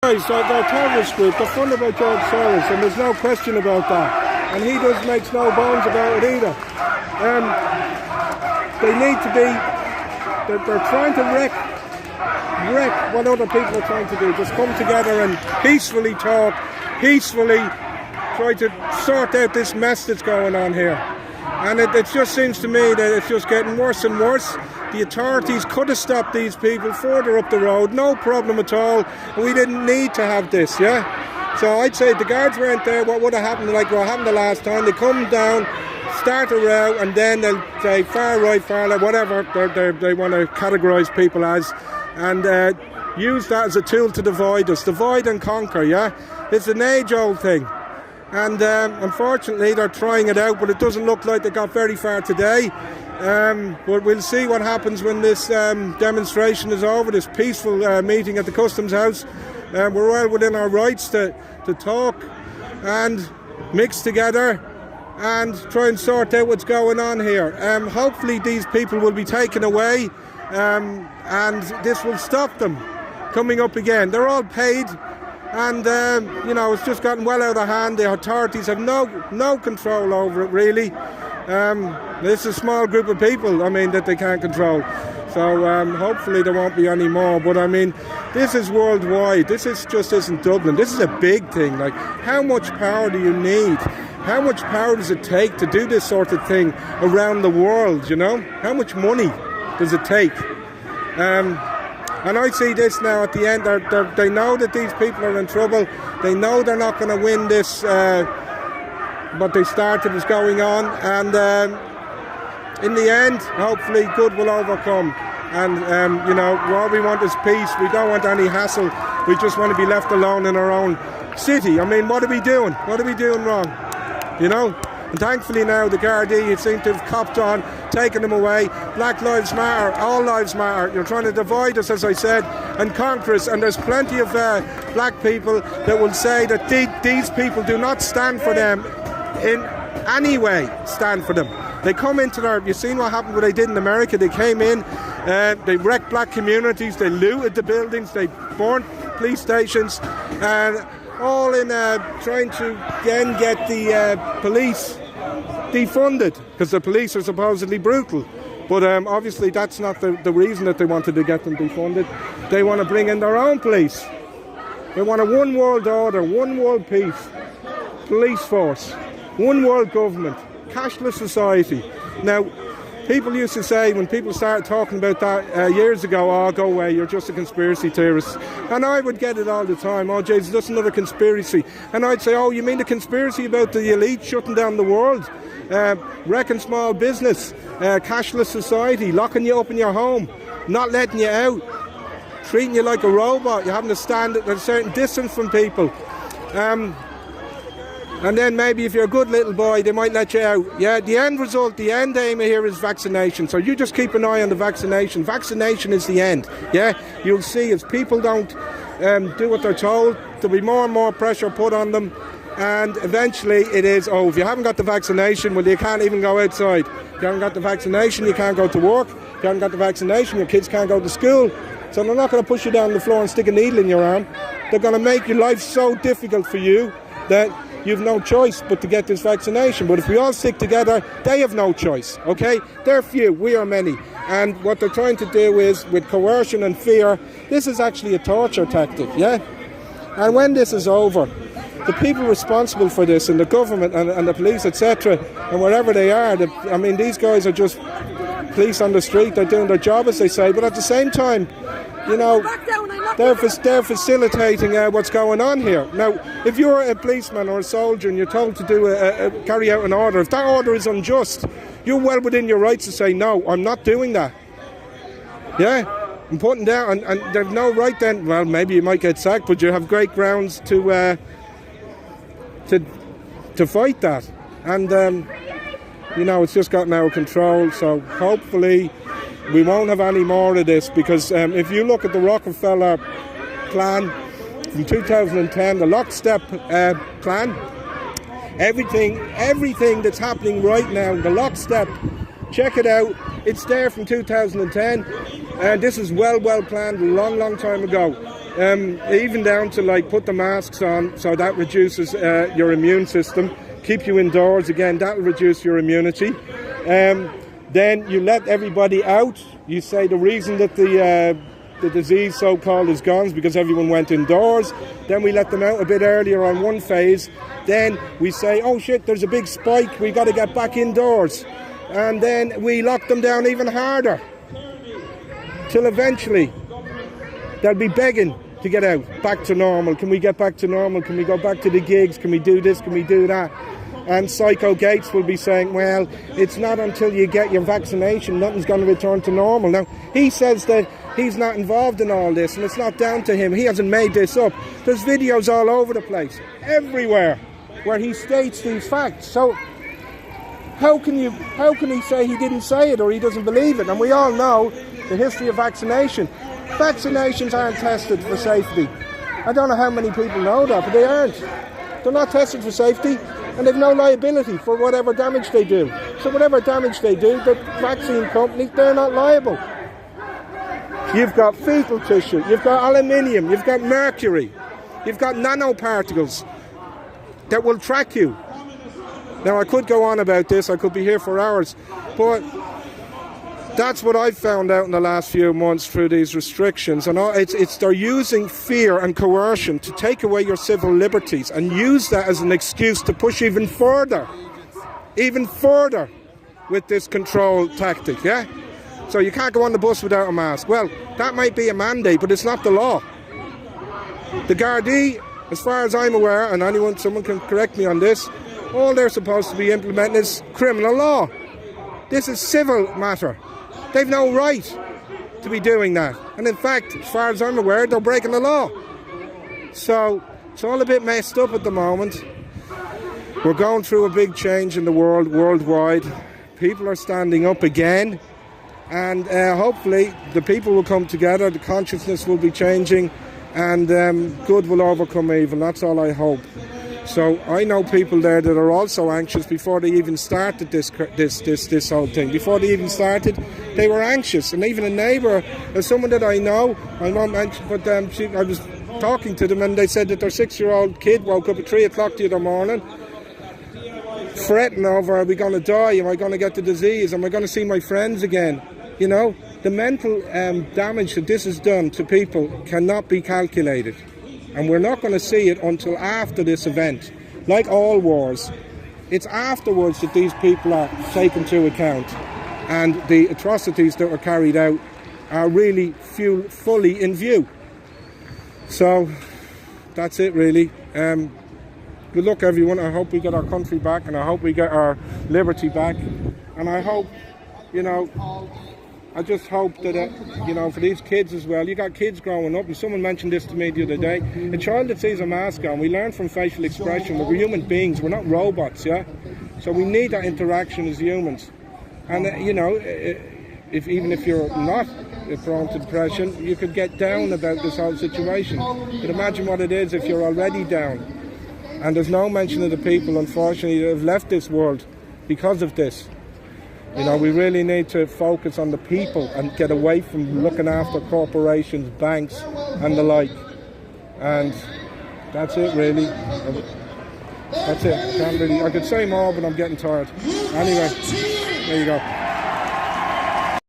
They're a terrorist group. They're funded by George Soros, and there's no question about that. And he makes no bones about it either. They need to be. They're trying to wreck what other people are trying to do. Just come together and peacefully talk, peacefully try to sort out this mess that's going on here. And it just seems to me that it's just getting worse and worse. The authorities could have stopped these people further up the road, no problem at all. We didn't need to have this, yeah? So I'd say the guards weren't there. What would have happened, like what happened the last time? They come down, start a row, and then they'll say far right, far left, whatever they want to categorise people as, and use that as a tool to divide us. Divide and conquer, yeah? It's an age-old thing. And unfortunately they're trying it out, but it doesn't look like they got very far today. But we'll see what happens when this demonstration is over, this peaceful meeting at the Customs House. We're well within our rights to talk and mix together and try and sort out what's going on here. Hopefully these people will be taken away and this will stop them coming up again. They're all paid. And, it's just gotten well out of hand. The authorities have no control over it, really. It's a small group of people, that they can't control. So hopefully there won't be any more. But, this is worldwide. This just isn't Dublin. This is a big thing. Like, how much power do you need? How much power does it take to do this sort of thing around the world, you know? How much money does it take? And I see this now at the end. They know that these people are in trouble. They know they're not going to win this. What they started is going on. And in the end, hopefully, good will overcome. And, what we want is peace. We don't want any hassle. We just want to be left alone in our own city. What are we doing? What are we doing wrong? And thankfully now the Gardaí seem to have copped on, taken them away. Black lives matter, all lives matter. You're trying to divide us, as I said, and conquer us. And there's plenty of black people that will say that these people do not stand for them in any way. Stand for them. They come into you've seen what happened, what they did in America. They came in, they wrecked black communities, they looted the buildings, they burnt police stations, and all in trying to then get the police defunded, because the police are supposedly brutal. But obviously that's not the reason that they wanted to get them defunded. They want to bring in their own police. They want a one world order, one world peace, police force, one world government, cashless society. Now, people used to say, when people started talking about that years ago, oh, go away, you're just a conspiracy theorist. And I would get it all the time, oh, Jesus, that's another conspiracy. And I'd say, oh, you mean the conspiracy about the elite shutting down the world, wrecking small business, cashless society, locking you up in your home, not letting you out, treating you like a robot, you're having to stand at a certain distance from people. And then maybe if you're a good little boy, they might let you out. Yeah, the end result, the end aim here is vaccination. So you just keep an eye on the vaccination. Vaccination is the end. Yeah, you'll see if people don't do what they're told, there'll be more and more pressure put on them. And eventually it is, oh, if you haven't got the vaccination, well, you can't even go outside. If you haven't got the vaccination, you can't go to work. If you haven't got the vaccination, your kids can't go to school. So they're not going to push you down the floor and stick a needle in your arm. They're going to make your life so difficult for you that you've no choice but to get this vaccination. But if we all stick together, they have no choice, okay? They're few, we are many. And what they're trying to do is, with coercion and fear, this is actually a torture tactic, yeah? And when this is over, the people responsible for this, and the government and the police, etc., and wherever they are, these guys are just police on the street, they're doing their job, as they say, but at the same time, they're facilitating what's going on here. Now, if you're a policeman or a soldier and you're told to carry out an order, if that order is unjust, you're well within your rights to say, no, I'm not doing that. Yeah, I'm putting down, and they've no right then, well, maybe you might get sacked, but you have great grounds to fight that. And, it's just gotten out of control, so hopefully we won't have any more of this, because if you look at the Rockefeller plan from 2010, the lockstep plan, everything that's happening right now, the lockstep, check it out, it's there from 2010, and this is well planned a long time ago. even down to like put the masks on, so that reduces your immune system. Keep you indoors, again, that will reduce your immunity. Then you let everybody out. You say the reason that the disease so-called is gone is because everyone went indoors. Then we let them out a bit earlier on one phase. Then we say, oh shit, there's a big spike, we got to get back indoors. And then we lock them down even harder, till eventually they'll be begging to get out, back to normal. Can we get back to normal? Can we go back to the gigs? Can we do this? Can we do that? And Psycho Gates will be saying, well, it's not until you get your vaccination, nothing's going to return to normal. Now, he says that he's not involved in all this, and it's not down to him. He hasn't made this up. There's videos all over the place, everywhere, where he states these facts. So how can he say he didn't say it or he doesn't believe it? And we all know the history of vaccination. Vaccinations aren't tested for safety. I don't know how many people know that, but they aren't. They're not tested for safety, and they've no liability for whatever damage they do. So whatever damage they do, the vaccine companies, they're not liable. You've got fetal tissue, you've got aluminium, you've got mercury, you've got nanoparticles that will track you. Now, I could go on about this, I could be here for hours, but that's what I've found out in the last few months through these restrictions. And they're using fear and coercion to take away your civil liberties and use that as an excuse to push even further with this control tactic, yeah? So you can't go on the bus without a mask. Well, that might be a mandate, but it's not the law. The Gardaí, as far as I'm aware, and someone can correct me on this, all they're supposed to be implementing is criminal law. This is civil matter. They've no right to be doing that. And in fact, as far as I'm aware, they're breaking the law. So it's all a bit messed up at the moment. We're going through a big change in the world, worldwide. People are standing up again. And hopefully the people will come together, the consciousness will be changing, and good will overcome evil. That's all I hope. So I know people there that are also anxious before they even started this whole thing. Before they even started, they were anxious. And even a neighbour, someone that I know, I won't mention, but I was talking to them and they said that their 6-year-old kid woke up at 3 o'clock the other morning, fretting over, are we going to die? Am I going to get the disease? Am I going to see my friends again? You know, the mental damage that this has done to people cannot be calculated. And we're not going to see it until after this event. Like all wars, it's afterwards that these people are taken to account. And the atrocities that were carried out are really fully in view. So, that's it really. Good luck everyone. I hope we get our country back, and I hope we get our liberty back. And I hope, I just hope that, for these kids as well, you got kids growing up, and someone mentioned this to me the other day, a child that sees a mask on, we learn from facial expression, we're human beings, we're not robots, yeah? So we need that interaction as humans. And, even if you're not prone to depression, you could get down about this whole situation. But imagine what it is if you're already down. And there's no mention of the people, unfortunately, that have left this world because of this. We really need to focus on the people and get away from looking after corporations, banks and the like. And that's it really. That's it. I could say more, but I'm getting tired. Anyway, there you go.